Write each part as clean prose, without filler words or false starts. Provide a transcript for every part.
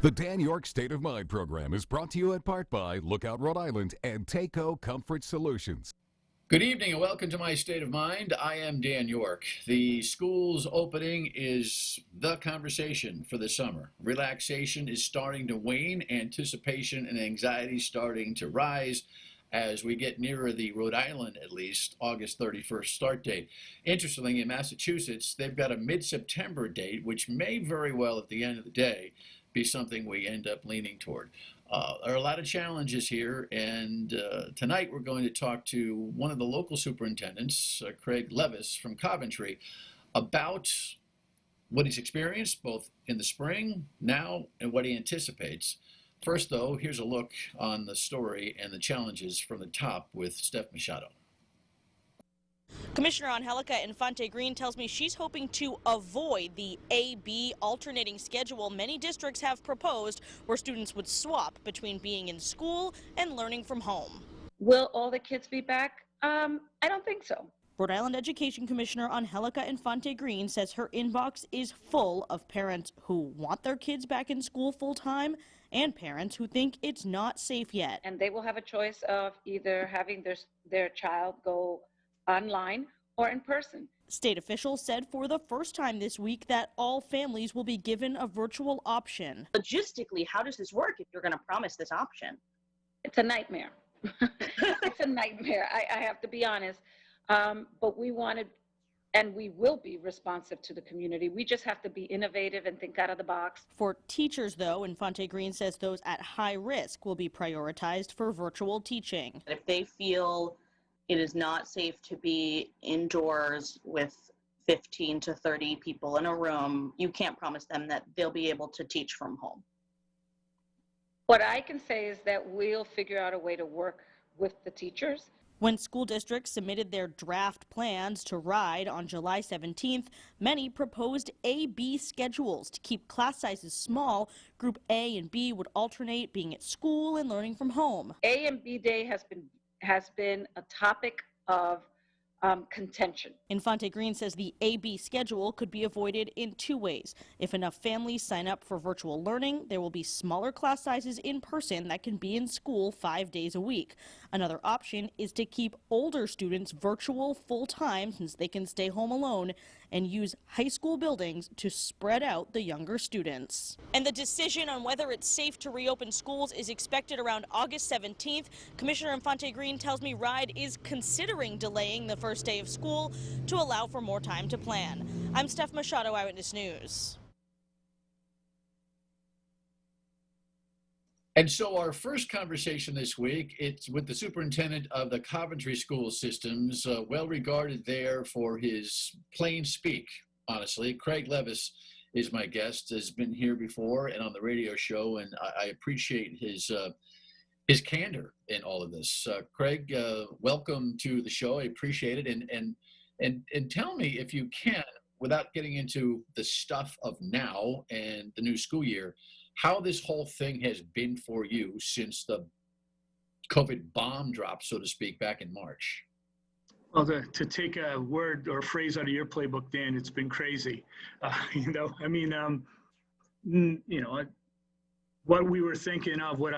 The Dan Yorke State of Mind program is brought to you in part by Lookout Rhode Island and Takeo Comfort Solutions. Good evening and welcome to my State of Mind. I am Dan Yorke. The school's opening is the conversation for the summer. Relaxation is starting to wane, anticipation and anxiety starting to rise as we get nearer the Rhode Island, at least, August 31st start date. Interestingly, in Massachusetts, they've got a mid-September date, which may very well, at the end of the day, be something we end up leaning toward. There are a lot of challenges here, and tonight we're going to talk to one of the local superintendents, Craig Levis from Coventry, about what he's experienced both in the spring, now, and what he anticipates. First, though, here's a look on the story and the challenges from the top with Steph Machado. Commissioner Angelica Infante Green tells me she's hoping to avoid the A-B alternating schedule many districts have proposed, where students would swap between being in school and learning from home. Will all the kids be back? I don't think so. Rhode Island Education Commissioner Angelica Infante Green says her inbox is full of parents who want their kids back in school full-time and parents who think it's not safe yet. And they will have a choice of either having their child go online or in person. State officials said for the first time this week that all families will be given a virtual option. Logistically, how does this work if you're going to promise this option? It's a nightmare. It's a nightmare, I have to be honest. But we wanted, and we will be responsive to the community. We just have to be innovative and think out of the box. For teachers, though, Infante Green says those at high risk will be prioritized for virtual teaching. If they feel it is not safe to be indoors with 15 to 30 people in a room, you can't promise them that they'll be able to teach from home. What I can say is that we'll figure out a way to work with the teachers. When school districts submitted their draft plans to RIDE on July 17th, many proposed A-B schedules to keep class sizes small. Group A and B would alternate being at school and learning from home. A and B day has been a topic of contention. Infante Green says the A-B schedule could be avoided in two ways. If enough families sign up for virtual learning, there will be smaller class sizes in person that can be in school 5 days a week. Another option is to keep older students virtual full-time, since they can stay home alone, and use high school buildings to spread out the younger students. And the decision on whether it's safe to reopen schools is expected around August 17th. Commissioner Infante Green tells me RIDE is considering delaying the first day of school to allow for more time to plan. I'm Steph Machado, Eyewitness News. And so our first conversation this week, it's with the superintendent of the Coventry school systems, well regarded there for his plain speak, honestly. Craig Levis is my guest, has been here before and on the radio show, and I appreciate his candor in all of this. Craig, welcome to the show. I appreciate it. And tell me, if you can, without getting into the stuff of now and the new school year, how this whole thing has been for you since the COVID bomb dropped, so to speak, back in March. Well, to take a word or phrase out of your playbook, Dan, it's been crazy. What we were thinking of, what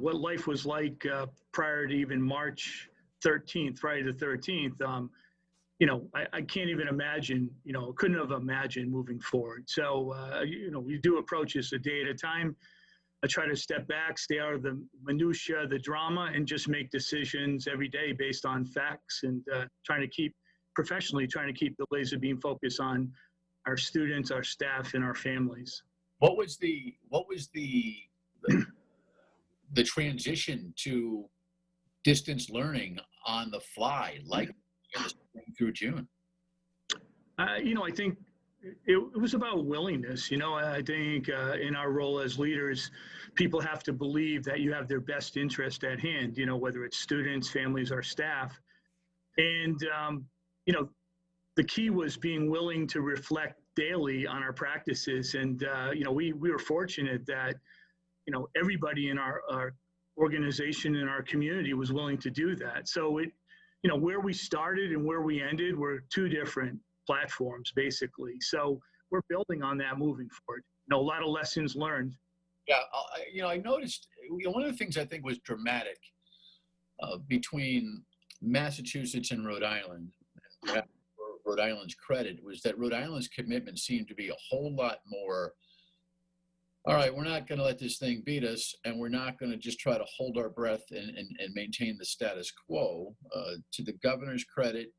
what life was like prior to even March 13th, Friday the 13th, I can't even imagine, couldn't have imagined moving forward. So, we do approach this a day at a time. I try to step back, stay out of the minutia, the drama, and just make decisions every day based on facts and trying to keep the laser beam focused on our students, our staff, and our families. What was the transition to distance learning on the fly like through June? I think it was about willingness. I think in our role as leaders, people have to believe that you have their best interest at hand, whether it's students, families, or staff. And, the key was being willing to reflect daily on our practices. And, we were fortunate that, everybody in our organization and our community was willing to do that. So where we started and where we ended were two different platforms, basically. So we're building on that moving forward. A lot of lessons learned Yeah, I noticed, one of the things I think was dramatic between Massachusetts and Rhode Island, for Rhode Island's credit, was that Rhode Island's commitment seemed to be a whole lot more, all right, we're not going to let this thing beat us, and we're not going to just try to hold our breath and maintain the status quo. To the governor's credit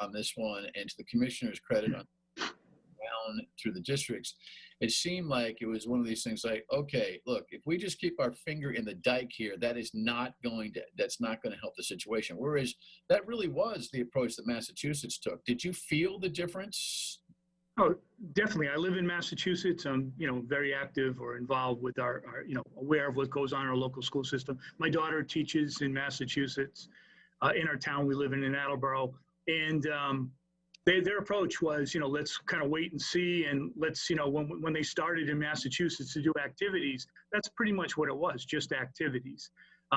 on this one, and to the commissioner's credit on down through the districts, it seemed like it was one of these things like, okay, look, if we just keep our finger in the dike here, that's not going to help the situation. Whereas that really was the approach that Massachusetts took. Did you feel the difference? Oh, definitely. I live in Massachusetts. I'm, very active or involved with our aware of what goes on in our local school system. My daughter teaches in Massachusetts. In our town, we live in Attleboro, and their approach was, let's kind of wait and see, and let's, when they started in Massachusetts to do activities, that's pretty much what it was, just activities.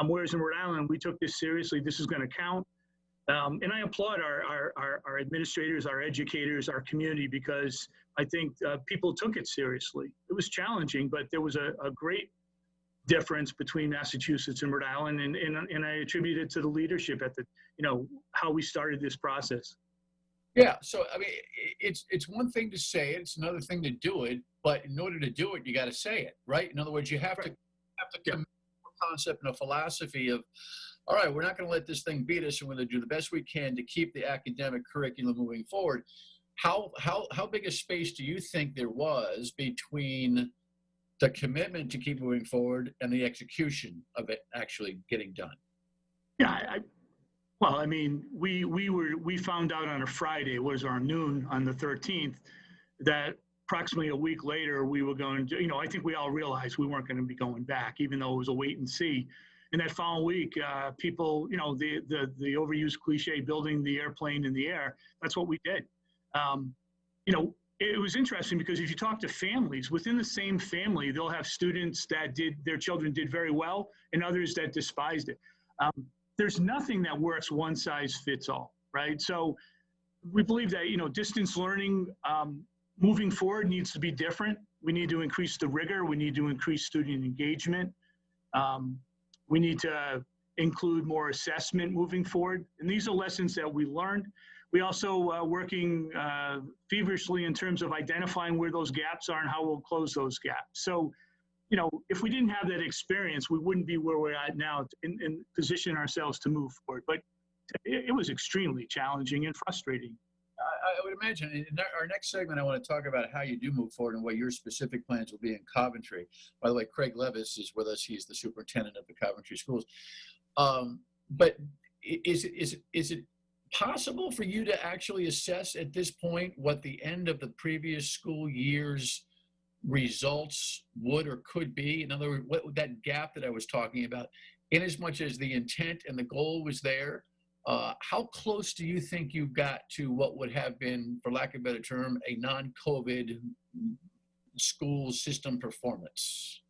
Whereas in Rhode Island, we took this seriously. This is going to count. And I applaud our administrators, our educators, our community, because I think people took it seriously. It was challenging, but there was a great difference between Massachusetts and Rhode Island, and I attribute it to the leadership at the, how we started this process. Yeah, so I mean, it's one thing to say it, it's another thing to do it, but in order to do it, you got to say it, right? In other words, you have to commit to a concept and a philosophy of, all right, we're not going to let this thing beat us, and we're going to do the best we can to keep the academic curriculum moving forward. How big a space do you think there was between the commitment to keep moving forward and the execution of it actually getting done? Yeah, well, I mean, we found out on a Friday, it was our noon on the 13th, that approximately a week later we were going to, I think we all realized we weren't going to be going back, even though it was a wait and see. And that following week, people, the overused cliche, building the airplane in the air, that's what we did. It was interesting because if you talk to families, within the same family, they'll have students that their children did very well and others that despised it. There's nothing that works one size fits all, right? So we believe that, distance learning moving forward needs to be different. We need to increase the rigor. We need to increase student engagement. We need to include more assessment moving forward. And these are lessons that we learned. We also working feverishly in terms of identifying where those gaps are and how we'll close those gaps. So, if we didn't have that experience, we wouldn't be where we're at now in positioning ourselves to move forward. But it was extremely challenging and frustrating. I would imagine in our next segment, I want to talk about how you do move forward and what your specific plans will be in Coventry. By the way, Craig Levis is with us. He's the superintendent of the Coventry schools. But is it possible for you to actually assess at this point what the end of the previous school year's results would or could be? In other words, what that gap that I was talking about, in as much as the intent and the goal was there, how close do you think you got to what would have been, for lack of a better term, a non-COVID school system performance?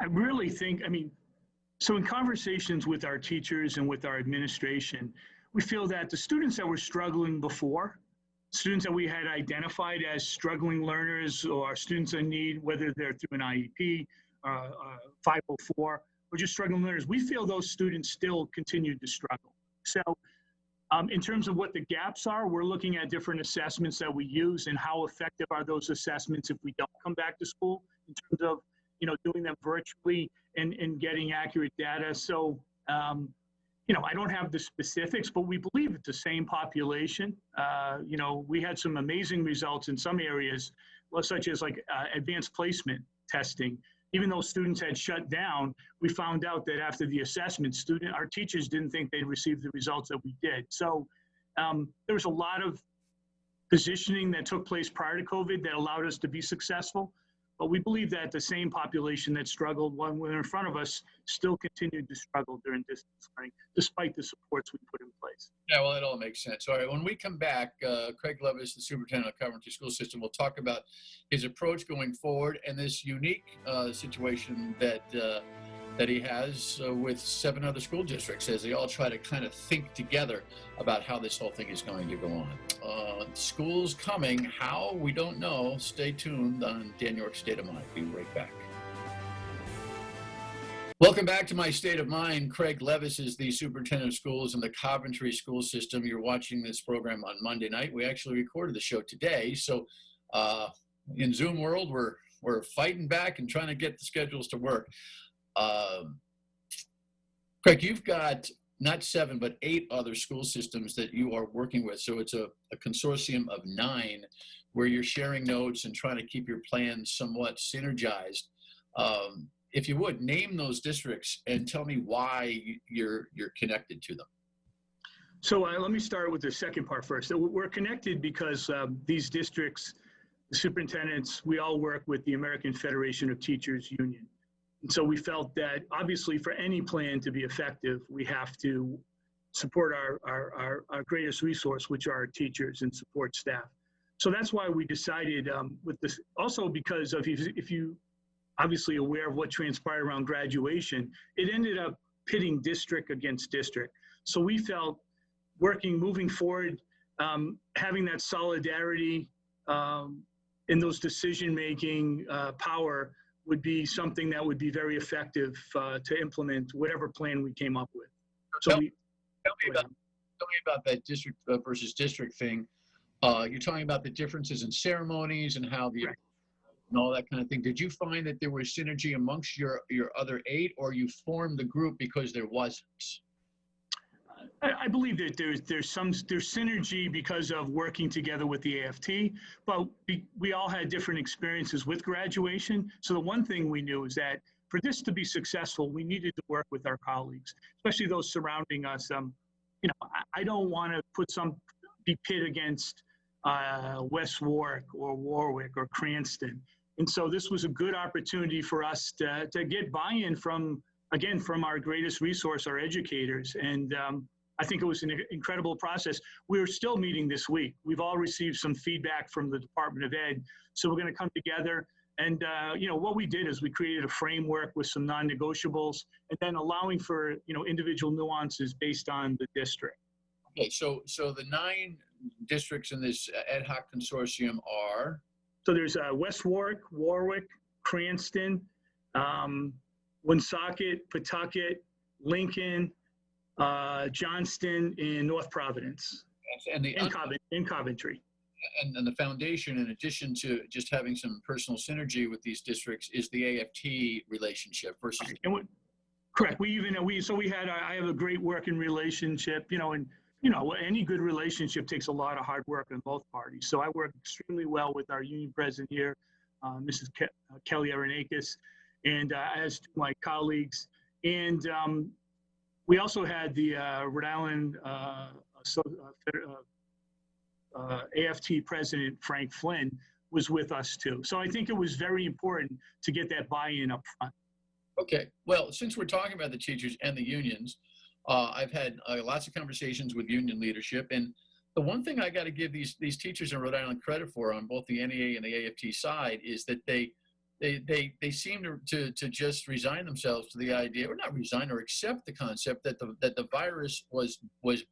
I really think, so in conversations with our teachers and with our administration, we feel that the students that were struggling before, students that we had identified as struggling learners or students in need, whether they're through an IEP, 504, or just struggling learners, we feel those students still continued to struggle. So in terms of what the gaps are, we're looking at different assessments that we use and how effective are those assessments if we don't come back to school in terms of, doing them virtually and getting accurate data. So, I don't have the specifics, but we believe it's the same population. We had some amazing results in some areas, such as advanced placement testing. Even though students had shut down, we found out that after the assessment, our teachers didn't think they'd received the results that we did. So there was a lot of positioning that took place prior to COVID that allowed us to be successful. But we believe that the same population that struggled when we were in front of us still continued to struggle during distance learning, despite the supports we put in place. Yeah, well, it all makes sense. All right, when we come back, Craig Levis, the superintendent of the Coventry School System, will talk about his approach going forward and this unique situation that he has with 7 other school districts as they all try to kind of think together about how this whole thing is going to go on. School's coming. How? We don't know. Stay tuned on Dan Yorke's State of Mind. Be right back. Welcome back to My State of Mind. Craig Levis is the superintendent of schools in the Coventry school system. You're watching this program on Monday night. We actually recorded the show today. So in Zoom world, we're fighting back and trying to get the schedules to work. Craig, you've got not 7, but 8 other school systems that you are working with. So it's a consortium of 9 where you're sharing notes and trying to keep your plans somewhat synergized. If you would, name those districts and tell me why you're connected to them. So let me start with the second part first. So we're connected because these districts, the superintendents, we all work with the American Federation of Teachers Union. And so we felt that obviously for any plan to be effective, we have to support our greatest resource, which are our teachers and support staff. So that's why we decided with this, also because of if you obviously aware of what transpired around graduation, it ended up pitting district against district. So we felt moving forward, having that solidarity in those decision-making power would be something that would be very effective to implement whatever plan we came up with. So tell me about that district versus district thing. You're talking about the differences in ceremonies and how the and all that kind of thing. Did you find that there was synergy amongst your other 8, or you formed the group because there wasn't? I believe that there's synergy because of working together with the AFT, but we all had different experiences with graduation. So the one thing we knew is that for this to be successful, we needed to work with our colleagues, especially those surrounding us. I don't want to be pit against West Warwick or Warwick or Cranston. And so this was a good opportunity for us to get buy-in from our greatest resource, our educators. And I think it was an incredible process. We're still meeting this week. We've all received some feedback from the Department of Ed. So we're going to come together. And what we did is we created a framework with some non-negotiables and then allowing for individual nuances based on the district. Okay, so the 9 districts in this ad hoc consortium are? So there's West Warwick, Warwick, Cranston, Woonsocket, Pawtucket, Lincoln, Johnston, and North Providence, and Coventry. And the foundation, in addition to just having some personal synergy with these districts, is the AFT relationship versus. Correct. I have a great working relationship, and any good relationship takes a lot of hard work on both parties. So I work extremely well with our union president here, Mrs. Kelly Aronakis, and as to my colleagues. And we also had the Rhode Island AFT president, Frank Flynn, was with us too. So I think it was very important to get that buy-in up front. Okay. Well, since we're talking about the teachers and the unions, I've had lots of conversations with union leadership, and the one thing I got to give these teachers in Rhode Island credit for on both the NEA and the AFT side is that they seem to just resign themselves to the idea, or not resign, or accept the concept that the virus was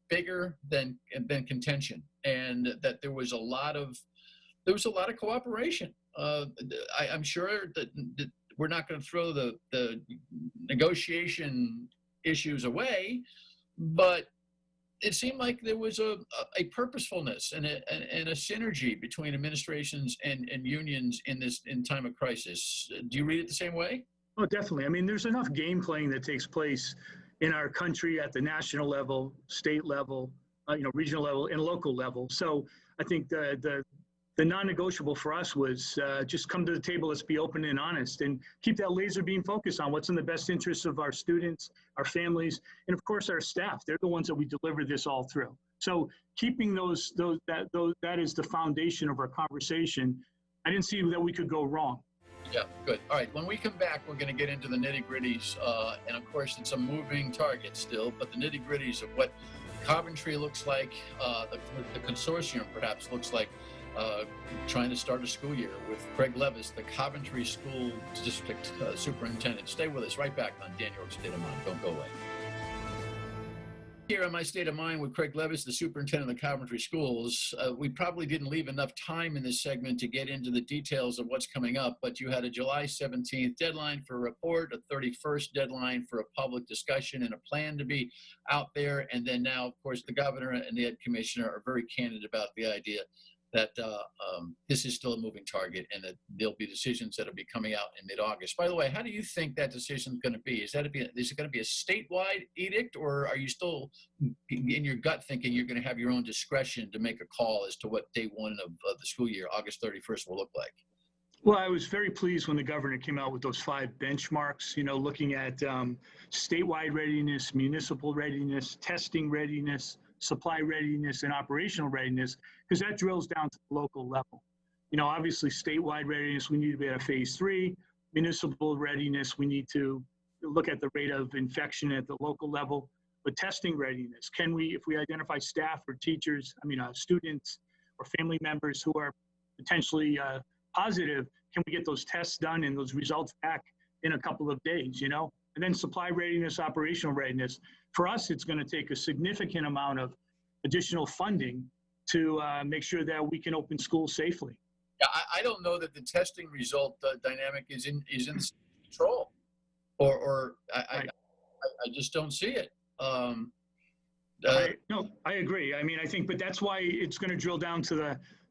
bigger than contention, and that there was a lot of cooperation. I'm sure that we're not going to throw the negotiation issues away, but it seemed like there was a purposefulness and a synergy between administrations and unions in time of crisis. Do you read it the same way? Oh, definitely. I mean, there's enough game playing that takes place in our country at the national level, state level, regional level, and local level. So I think the non-negotiable for us was just come to the table, let's be open and honest, and keep that laser beam focused on what's in the best interest of our students, our families, and of course our staff. They're the ones that we deliver this all through. So keeping that is the foundation of our conversation. I didn't see that we could go wrong. Yeah, good. All right, when we come back, we're going to get into the nitty-gritties, and of course it's a moving target still, but the nitty-gritties of what Coventry looks like, the consortium perhaps looks like, trying to start a school year with Craig Levis, the Coventry School District Superintendent. Stay with us. Right back on Dan Yorke's State of Mind. Don't go away. Here on My State of Mind with Craig Levis, the superintendent of the Coventry schools. We probably didn't leave enough time in this segment to get into the details of what's coming up, but you had a July 17th deadline for a report, a 31st deadline for a public discussion, and a plan to be out there. And then now, of course, the governor and the ed commissioner are very candid about the idea that this is still a moving target and that there'll be decisions that'll be coming out in mid-August. By the way, how do you think that decision is going to be? Is it going to be a statewide edict, or are you still in your gut thinking you're going to have your own discretion to make a call as to what day one of the school year, August 31st, will look like? Well, I was very pleased when the governor came out with those 5 benchmarks, looking at statewide readiness, municipal readiness, testing readiness, supply readiness, and operational readiness, because that drills down to the local level. Obviously statewide readiness, we need to be at a phase 3. Municipal readiness, we need to look at the rate of infection at the local level. But testing readiness, if we identify staff or teachers, students or family members who are potentially positive, can we get those tests done and those results back in a couple of days, And then supply readiness, operational readiness. For us, it's going to take a significant amount of additional funding to make sure that we can open schools safely. Yeah, I don't know that the testing result dynamic is in control, or I just don't see it. No, I agree. I think, but that's why it's going to drill down to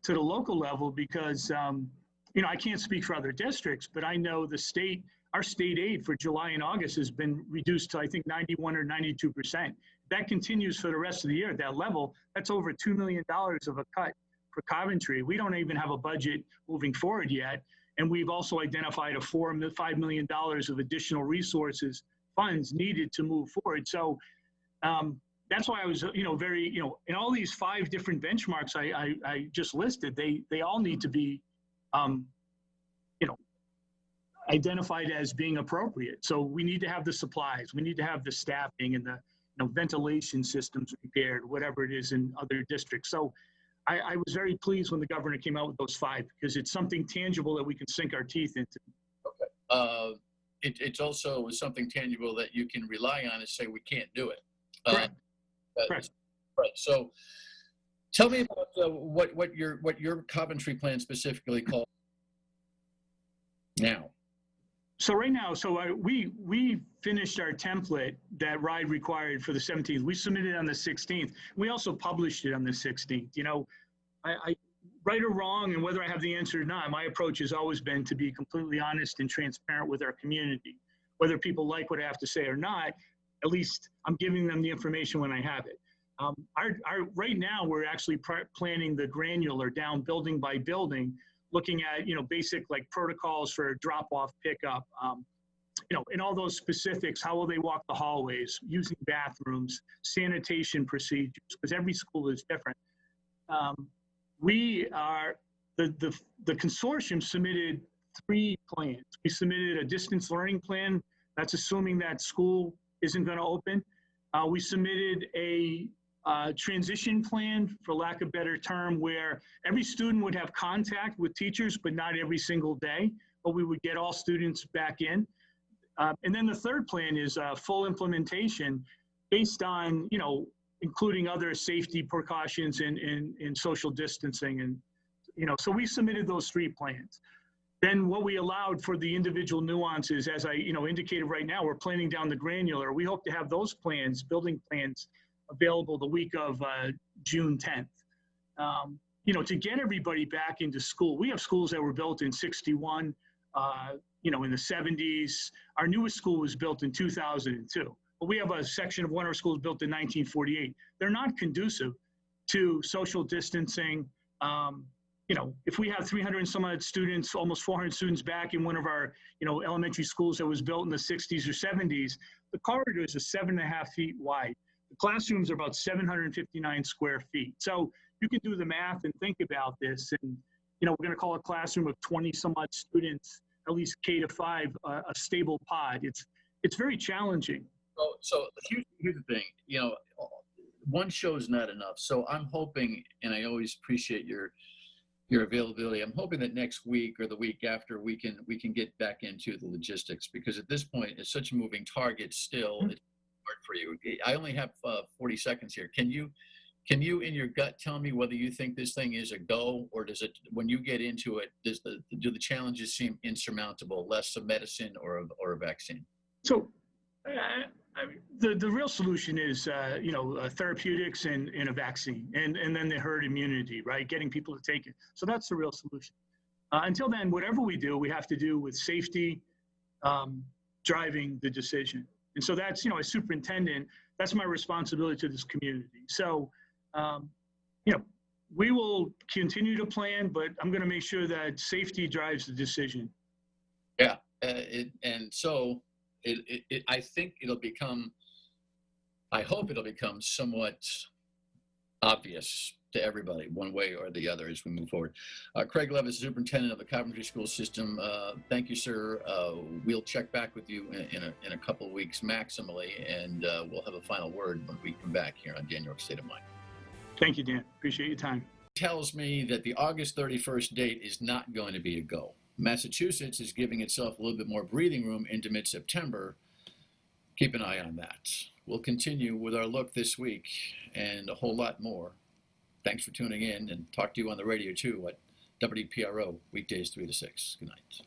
the local level, because I can't speak for other districts, but I know our state aid for July and August has been reduced to, I think, 91 or 92%. That continues for the rest of the year at that level. That's over $2 million of a cut for Coventry. We don't even have a budget moving forward yet. And we've also identified $5 million of additional resources, funds needed to move forward. So that's why I was, very, in all these 5 different benchmarks I just listed, they all need to be, identified as being appropriate. So we need to have the supplies, we need to have the staffing and the ventilation systems repaired, whatever it is in other districts. So I was very pleased when the governor came out with those 5, because it's something tangible that we can sink our teeth into. Okay. It's also something tangible that you can rely on and say we can't do it. Correct. Correct. Right. So tell me about what your Coventry plan specifically calls now. So right now, we finished our template that RIDE required for the 17th. We submitted on the 16th. We also published it on the 16th. I right or wrong, and whether I have the answer or not, my approach has always been to be completely honest and transparent with our community. Whether people like what I have to say or not, at least I'm giving them the information when I have it. Right now, we're actually planning the granular down building by building, looking at, basic protocols for drop-off, pickup, in all those specifics. How will they walk the hallways, using bathrooms, sanitation procedures, because every school is different. The consortium submitted 3 plans. We submitted a distance learning plan. That's assuming that school isn't going to open. We submitted a transition plan, for lack of a better term, where every student would have contact with teachers, but not every single day, but we would get all students back in. And then the 3rd plan is full implementation based on, including other safety precautions and social distancing. And, so we submitted those 3 plans. Then what we allowed for the individual nuances, as I, indicated right now, we're planning down the granular. We hope to have those plans, building plans, available the week of June 10th. To get everybody back into school. We have schools that were built in 61, in the 70s. Our newest school was built in 2002. But we have a section of one of our schools built in 1948. They're not conducive to social distancing. If we have 300 and some odd students, almost 400 students back in one of our, elementary schools that was built in the 60s or 70s, the corridors are 7.5 feet wide. The classrooms are about 759 square feet. So you can do the math and think about this. And, we're going to call a classroom of 20 some odd students, at least K to 5, a stable pod. It's very challenging. So here's the thing, one show is not enough. So I'm hoping, and I always appreciate your availability. I'm hoping that next week or the week after we can get back into the logistics, because at this point it's such a moving target still. It's hard for you. I only have 40 seconds here. Can you in your gut tell me whether you think this thing is a go, or does it, when you get into it, do the challenges seem insurmountable, less of medicine or a vaccine? So the real solution is, therapeutics and a vaccine, and then the herd immunity, right? Getting people to take it. So that's the real solution. Until then, whatever we do, we have to do with safety driving the decision. And so that's, as superintendent, that's my responsibility to this community. So, we will continue to plan, but I'm going to make sure that safety drives the decision. Yeah, I think I hope it'll become somewhat obvious to everybody, one way or the other, as we move forward. Craig Levis, Superintendent of the Coventry School System. Thank you, sir. We'll check back with you in a couple of weeks maximally, and we'll have a final word when we come back here on Dan Yorke State of Mind. Thank you, Dan. Appreciate your time. Tells me that the August 31st date is not going to be a go. Massachusetts is giving itself a little bit more breathing room into mid-September. Keep an eye on that. We'll continue with our look this week and a whole lot more. Thanks for tuning in, and talk to you on the radio too at WPRO, weekdays 3 to 6. Good night.